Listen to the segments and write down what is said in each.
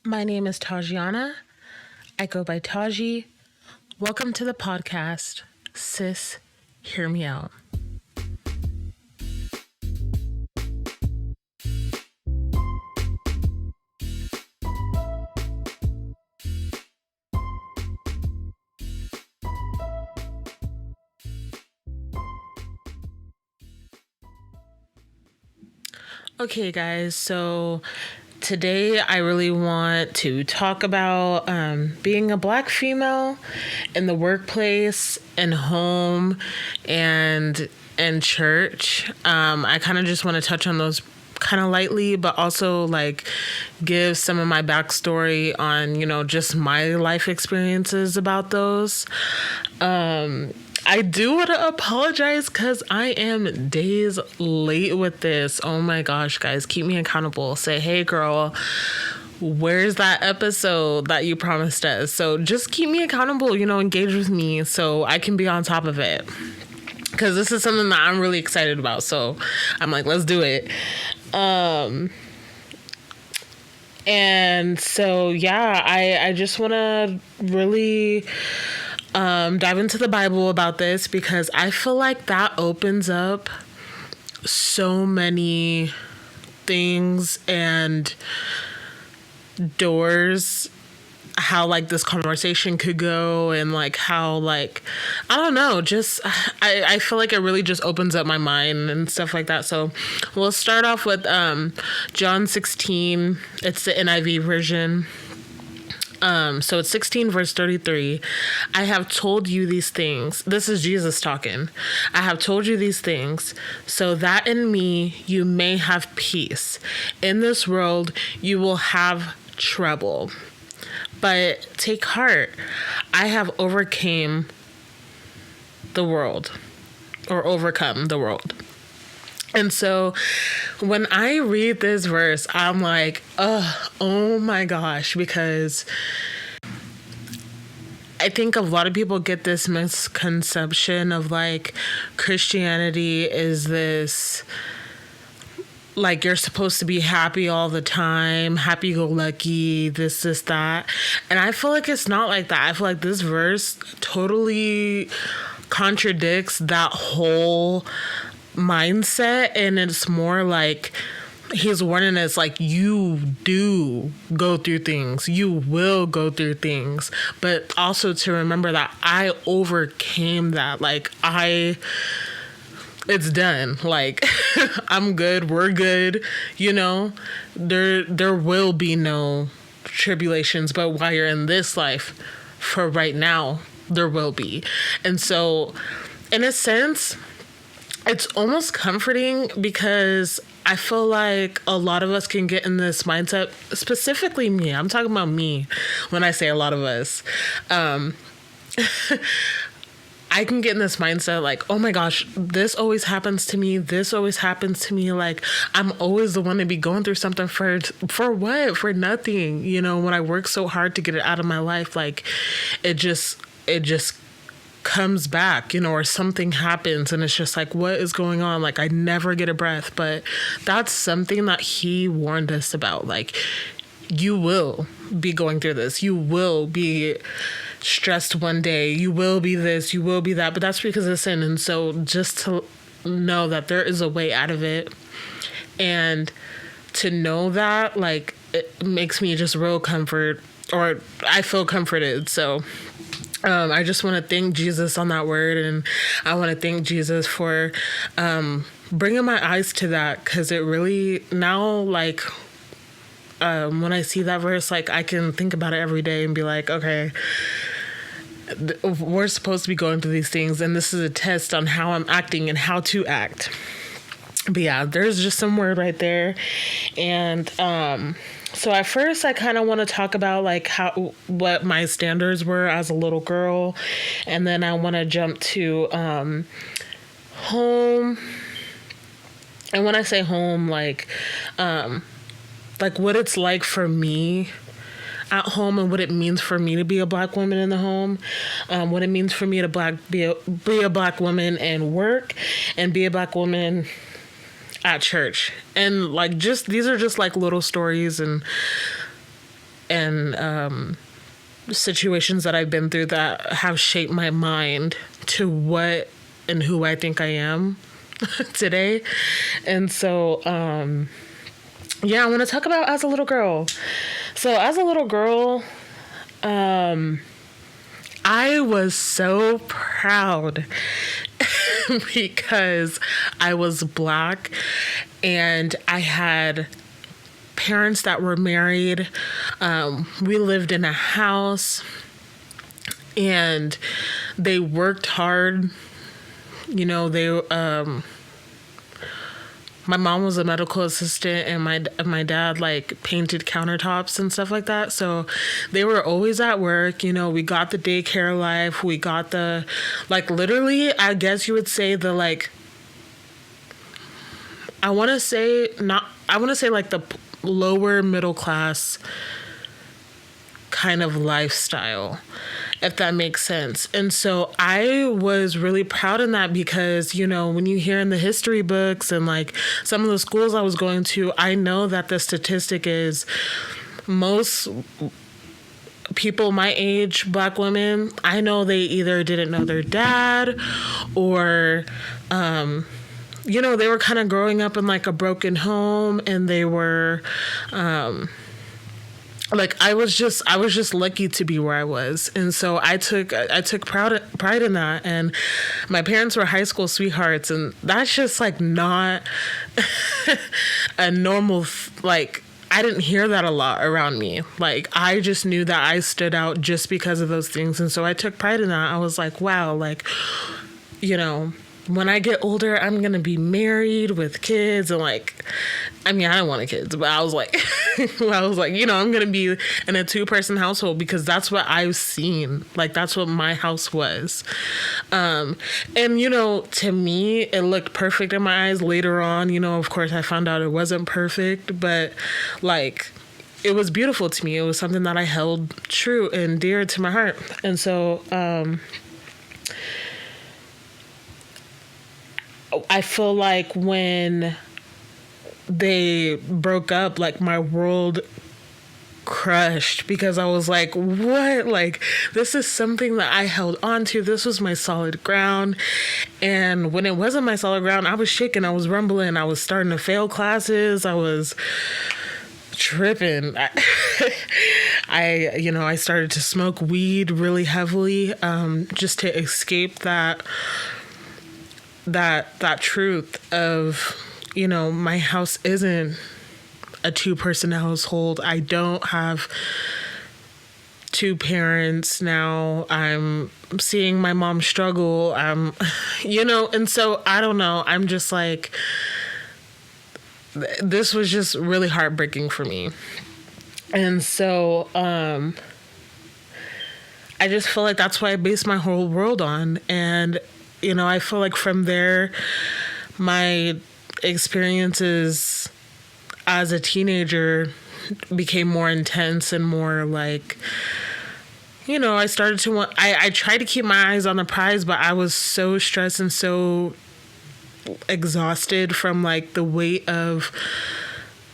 My name is Tajiana. I go by Taji. Welcome to the podcast, Sis, Hear Me Out. Okay, guys, so today I really want to talk about being a Black female in the workplace and home and church. I kind of just want to touch on those kind of lightly, but also like give some of my backstory on, just my life experiences about those. I do want to apologize because I am days late with this. Oh my gosh, guys, keep me accountable. Say, hey, girl, where's that episode that you promised us? So just keep me accountable, engage with me so I can be on top of it. Because this is something that I'm really excited about. So I'm like, let's do it. And so, yeah, I just want to really dive into the Bible about this because I feel like that opens up so many things and doors, how like this conversation could go, and like how like I don't know, just I feel like it really just opens up my mind and stuff like that. So we'll start off with John 16. It's the NIV version. So it's 16 verse 33. I have told you these things. This is Jesus talking. I have told you these things so that in me you may have peace. In this world you will have trouble. But take heart. I have overcome the world. And so when I read this verse, I'm like, oh my gosh, because I think a lot of people get this misconception of like Christianity is this, like you're supposed to be happy all the time, happy-go-lucky, this, that. And I feel like it's not like that. I feel like this verse totally contradicts that whole mindset, and it's more like he's warning us like you do go through things, you will go through things, but also to remember that I overcame that. Like it's done. Like I'm good, we're good, there will be no tribulations, but while you're in this life, for right now, there will be. And so in a sense, it's almost comforting because I feel like a lot of us can get in this mindset, specifically me. I'm talking about me when I say a lot of us. I can get in this mindset like, oh my gosh, this always happens to me. This always happens to me. Like, I'm always the one to be going through something for what? For nothing. When I work so hard to get it out of my life, like it just comes back, or something happens and it's just like, what is going on? Like I never get a breath. But that's something that he warned us about. Like you will be going through this. You will be stressed one day. You will be this, you will be that, but that's because of sin. And so just to know that there is a way out of it, and to know that, like, it makes me just real comfort, or I feel comforted. So I just want to thank Jesus on that word, and I want to thank Jesus for bringing my eyes to that, because it really now, like, when I see that verse, like, I can think about it every day and be like, okay, we're supposed to be going through these things, and this is a test on how I'm acting and how to act. But yeah, there's just some word right there. And so at first I kind of want to talk about like what my standards were as a little girl, and then I want to jump to home. And when I say home, like what it's like for me at home, and what it means for me to be a Black woman in the home, what it means for me to be a Black woman and work, and be a Black woman at church. And like, just these are just like little stories and and situations that I've been through that have shaped my mind to what and who I think I am today. And so, I want to talk about as a little girl. So as a little girl, I was so proud because I was Black and I had parents that were married. We lived in a house and they worked hard. You know, my mom was a medical assistant and my dad like painted countertops and stuff like that. So they were always at work. You know, we got the daycare life. We got the, like, literally, I guess you would say the, like, I want to say like the lower middle class kind of lifestyle, if that makes sense. And so I was really proud in that because, you know, when you hear in the history books and like some of the schools I was going to, I know that the statistic is most people my age, Black women, I know they either didn't know their dad or, you know, they were kind of growing up in like a broken home and they were, like I was just lucky to be where I was. And so I took pride in that. And my parents were high school sweethearts, and that's just like not a normal, like, I didn't hear that a lot around me. Like, I just knew that I stood out just because of those things. And so I took pride in that. I was like, wow, like, you know, when I get older, I'm going to be married with kids. And like, I mean, I don't want kids, but I was like, you know, I'm going to be in a 2-person household because that's what I've seen. Like, that's what my house was. And, you know, to me, it looked perfect in my eyes later on. You know, of course, I found out it wasn't perfect, but like, it was beautiful to me. It was something that I held true and dear to my heart. And so, I feel like when they broke up, like my world crushed because I was like, what? Like, this is something that I held on to. This was my solid ground. And when it wasn't my solid ground, I was shaking. I was rumbling. I was starting to fail classes. I was tripping. I started to smoke weed really heavily, just to escape that truth of, you know, my house isn't a 2-person household. I don't have 2 parents now. I'm seeing my mom struggle. You know, and so I don't know. I'm just like, this was just really heartbreaking for me. And so, I just feel like that's what I based my whole world on. And, you know, I feel like from there, my experiences as a teenager became more intense and more like, you know, I started to want, I tried to keep my eyes on the prize, but I was so stressed and so exhausted from like the weight of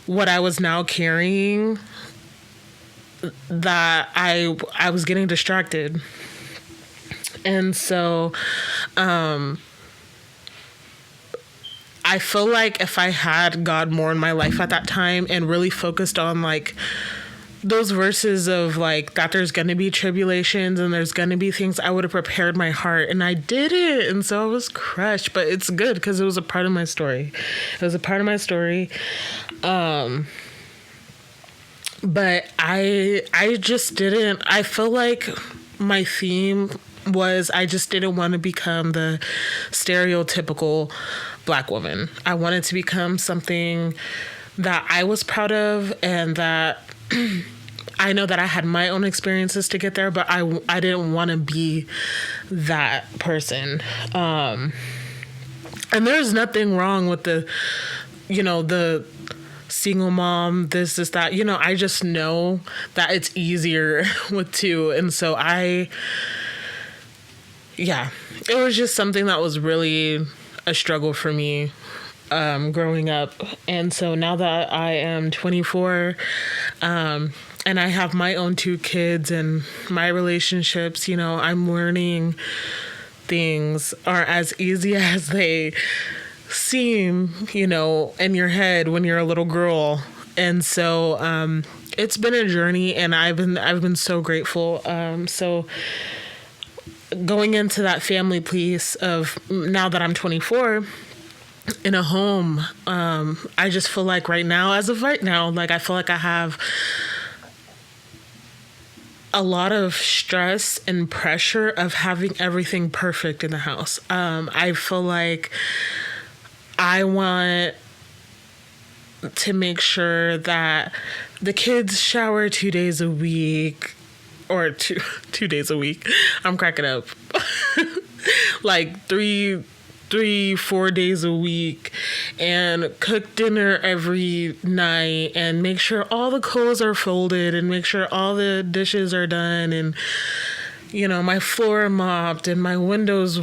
what I was now carrying that I was getting distracted. And so, I feel like if I had God more in my life at that time and really focused on like those verses of like that there's going to be tribulations and there's going to be things, I would have prepared my heart, and I didn't. And so I was crushed, but it's good because it was a part of my story. It was a part of my story. But I just didn't, I feel like my theme was I just didn't want to become the stereotypical Black woman. I wanted to become something that I was proud of, and that I know that I had my own experiences to get there, but I didn't want to be that person. And there's nothing wrong with the, you know, the single mom, this, that, you know, I just know that it's easier with 2. And so it was just something that was really a struggle for me growing up. And so now that I am 24, And I have my own 2 kids, and my relationships, I'm learning things are as easy as they seem, in your head when you're a little girl. And so it's been a journey, and I've been so grateful. So going into that family piece of now that I'm 24 in a home, I just feel like as of right now, like I feel like I have a lot of stress and pressure of having everything perfect in the house. I feel like I want to make sure that the kids shower 2 days a week, or two days a week. I'm cracking up. Like 4 days a week, and cook dinner every night, and make sure all the clothes are folded, and make sure all the dishes are done, and my floor mopped, and my windows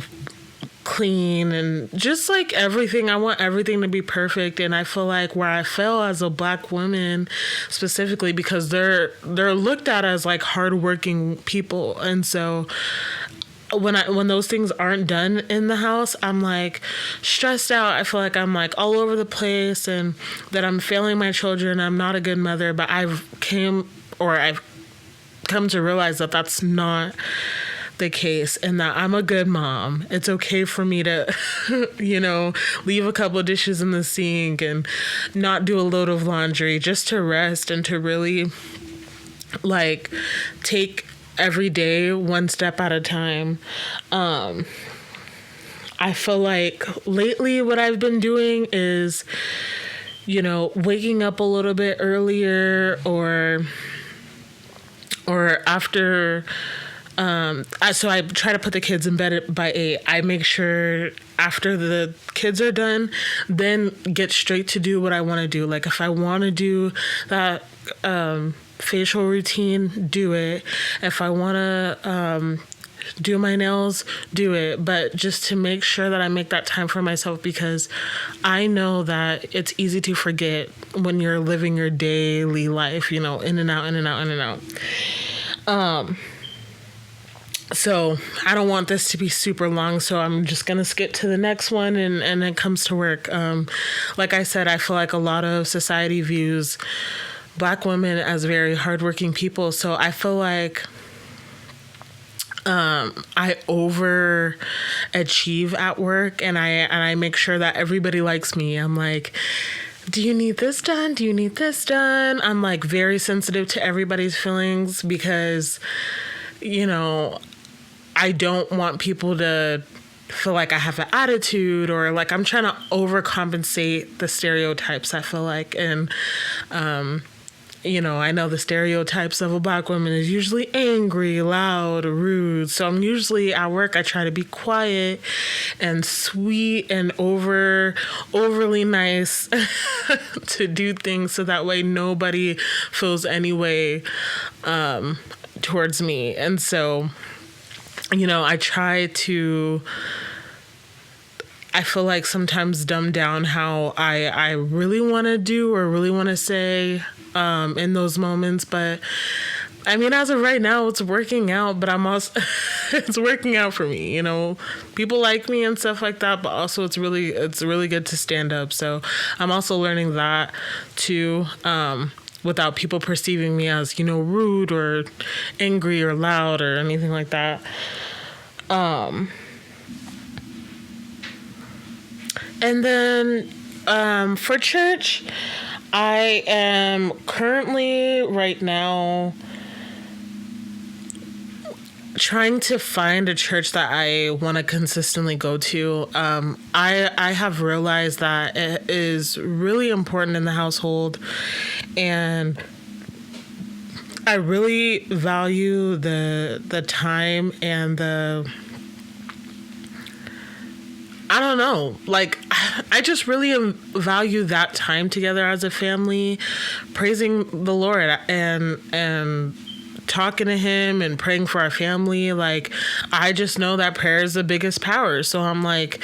clean, and just like everything. I want everything to be perfect. And I feel like where I fail as a Black woman specifically, because they're looked at as like hardworking people, and so when those things aren't done in the house, I'm like stressed out. I feel like I'm like all over the place, and that I'm failing my children. I'm not a good mother. But I've come to realize that that's not the case, and that I'm a good mom. It's okay for me to, leave a couple of dishes in the sink and not do a load of laundry, just to rest and to really like take every day one step at a time. I feel like lately what I've been doing is, waking up a little bit earlier, or after. So I try to put the kids in bed by 8. I make sure after the kids are done, then get straight to do what I want to do. Like if I want to do that facial routine, do it. If I want to do my nails, do it. But just to make sure that I make that time for myself, because I know that it's easy to forget when you're living your daily life, in and out, in and out, in and out. So I don't want this to be super long, so I'm just going to skip to the next one, and it comes to work. Like I said, I feel like a lot of society views Black women as very hardworking people. So I feel like I overachieve at work, and I make sure that everybody likes me. I'm like, do you need this done? Do you need this done? I'm like very sensitive to everybody's feelings, because, I don't want people to feel like I have an attitude, or like I'm trying to overcompensate the stereotypes, I feel like. And, I know the stereotypes of a Black woman is usually angry, loud, rude. So I'm usually at work, I try to be quiet and sweet and overly nice to do things, so that way nobody feels any way towards me. And so, I try to, I feel like sometimes dumb down how I really want to do or really want to say in those moments. But I mean, as of right now, it's working out, but I'm also, it's working out for me, people like me and stuff like that, but also it's really good to stand up. So I'm also learning that too, without people perceiving me as, rude or angry or loud or anything like that. And then for church, I am currently right now trying to find a church that I want to consistently go to. I have realized that it is really important in the household, and I really value the time and I don't know, like I just really value that time together as a family, praising the Lord and talking to him and praying for our family. Like, I just know that prayer is the biggest power. So I'm like,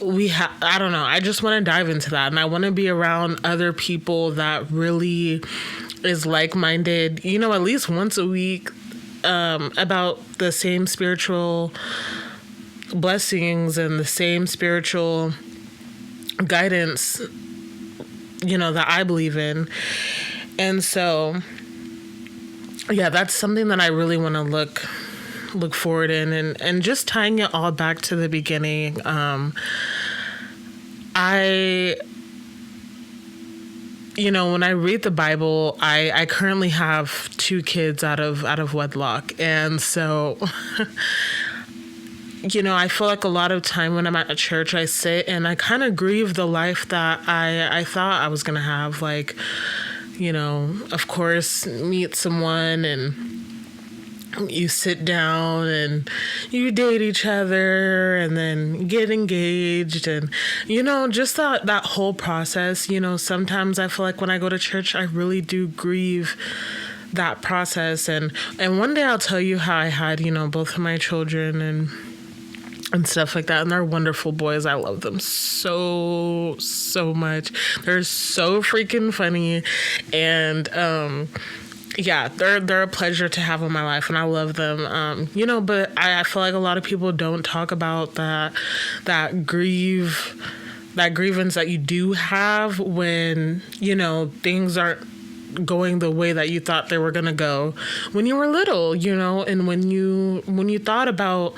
I don't know, I just want to dive into that, and I want to be around other people that really is like-minded, at least once a week, about the same spiritual blessings and the same spiritual guidance, that I believe in. And so, yeah, that's something that I really want to look forward in, and just tying it all back to the beginning. When I read the Bible, I currently have 2 kids out of wedlock. And so, I feel like a lot of time when I'm at a church, I sit and I kind of grieve the life that I thought I was going to have. Like, of course, meet someone and you sit down and you date each other and then get engaged, and just that whole process. Sometimes I feel like when I go to church, I really do grieve that process. And one day I'll tell you how I had both of my children and stuff like that, and they're wonderful boys. I love them so much. They're so freaking funny, and yeah, they're a pleasure to have in my life, and I love them. But I feel like a lot of people don't talk about that grievance that you do have when, things aren't going the way that you thought they were going to go when you were little, and when you thought about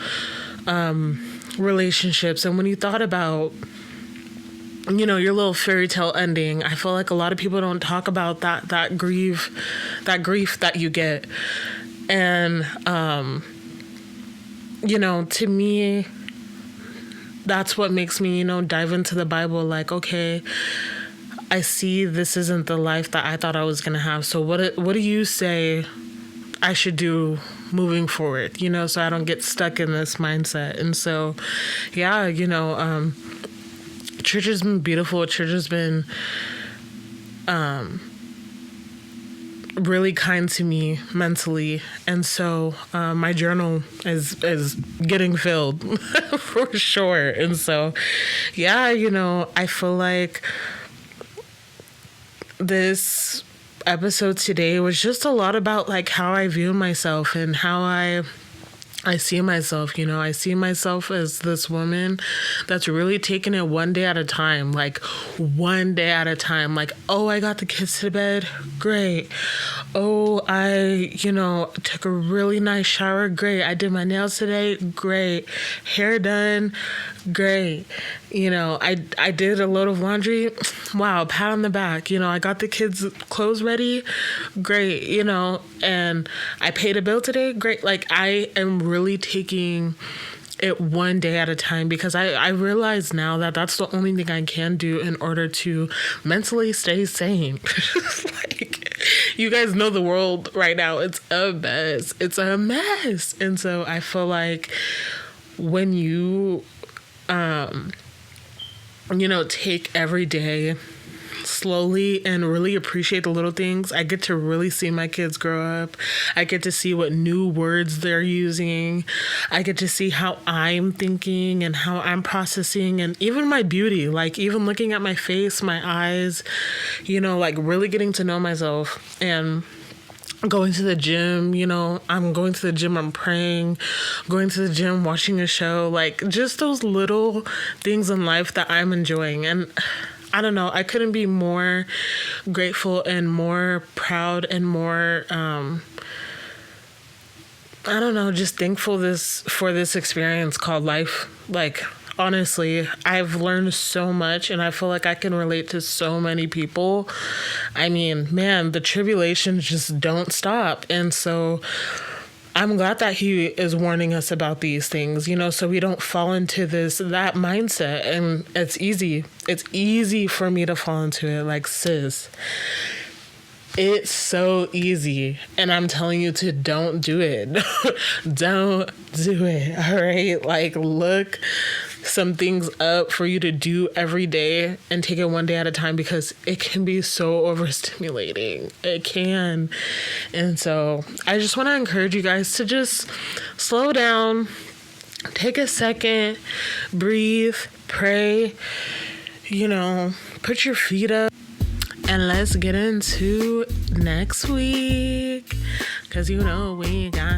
relationships, and when you thought about your little fairy tale ending. I feel like a lot of people don't talk about that grief that you get. And, to me, that's what makes me, dive into the Bible. Like, okay, I see this isn't the life that I thought I was going to have. So what do you say I should do moving forward, so I don't get stuck in this mindset? And so, yeah, church has been beautiful. Church has been really kind to me mentally. And so my journal is getting filled for sure. And so, yeah, I feel like this episode today was just a lot about like how I view myself and how I see myself. I see myself as this woman that's really taking it one day at a time. Like, one day at a time. Like, oh, I got the kids to bed. Great. Oh, I, took a really nice shower. Great. I did my nails today. Great. Hair done. Great. I did a load of laundry. Wow, pat on the back. I got the kids' clothes ready. Great. And I paid a bill today. Great. Like, I am really taking it one day at a time, because I realize now that that's the only thing I can do in order to mentally stay sane. Like, you guys know the world right now. It's a mess. It's a mess. And so I feel like when you take every day slowly and really appreciate the little things, I get to really see my kids grow up. I get to see what new words they're using. I get to see how I'm thinking and how I'm processing, and even my beauty, like even looking at my face, my eyes, like really getting to know myself. And going to the gym, I'm going to the gym, I'm praying, going to the gym, watching a show, like just those little things in life that I'm enjoying. And I don't know, I couldn't be more grateful and more proud and more, just thankful for this experience called life. Like, honestly, I've learned so much, and I feel like I can relate to so many people. I mean, man, the tribulations just don't stop. And so I'm glad that he is warning us about these things, so we don't fall into that mindset. And it's easy for me to fall into it. Like, sis, it's so easy. And I'm telling you to don't do it. Don't do it. All right. Like, look some things up for you to do every day and take it one day at a time, because it can be so overstimulating. It can. And so I just want to encourage you guys to just slow down, take a second, breathe, pray, put your feet up, and let's get into next week. 'Cause we got